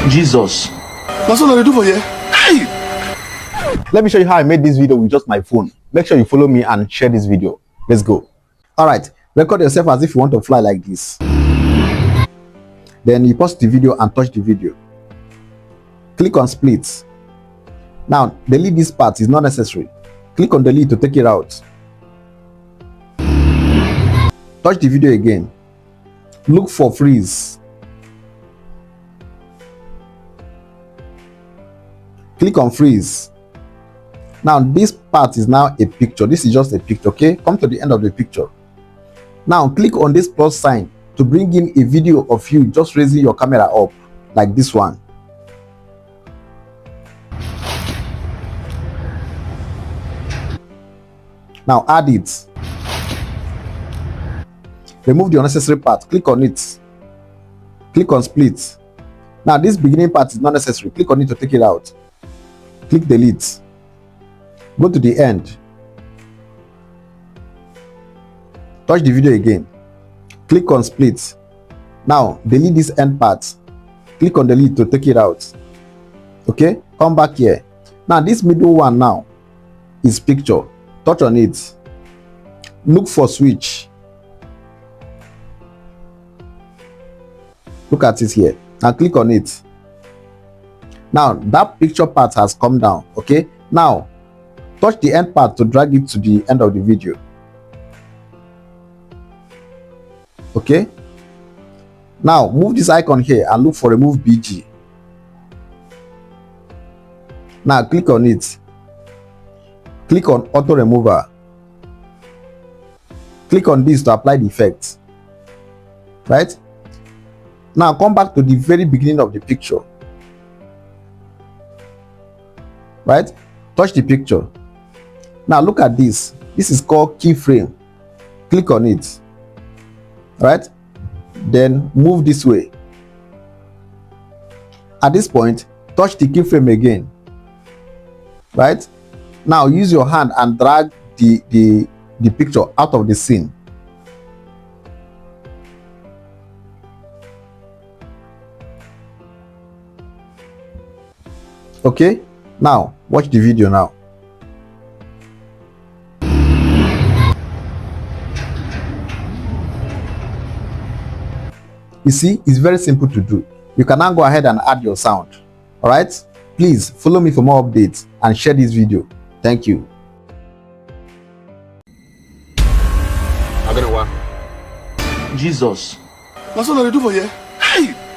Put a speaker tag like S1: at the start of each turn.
S1: Jesus.
S2: That's what I do for you. Hey!
S1: Let me show you how I made this video with just my phone. Make sure you follow me and share this video. Let's go. All right, record yourself as if you want to fly like this. Then you pause the video and touch the video. Click on split. Now delete this part, is not necessary. Click on delete to take it out. Touch the video again. Look for freeze. Click on freeze. Now this part is now a picture. This is just a picture, okay? Come to the end of the picture. Now click on this plus sign to bring in a video of you just raising your camera up like this one. Now add it. Remove the unnecessary part. Click on it. Click on split. Now this beginning part is not necessary. Click on it to take it out. Click delete. Go to the end. Touch the video again. Click on split. Now delete this end part. Click on delete to take it out. Okay, come back here. Now this middle one now is picture. Touch on it. Look for switch. Look at it here. Now click on it. Now that picture part has come down. Okay, now touch the end part to drag it to the end of the video. Okay, now move this icon here and look for remove BG. Now click on it. Click on auto remover. Click on this to apply the effect. Right, now come back to the very beginning of the picture. Right, touch the picture. Now look at this. This is called keyframe. Click on it. Right, then move this way. At this point, touch the keyframe again. Right, now use your hand and drag the picture out of the scene. Okay, now watch the video now. You see, it's very simple to do. You can now go ahead and add your sound. All right, please follow me for more updates and share this video. Thank you.
S3: Jesus.
S2: That's what I do for you. Hey!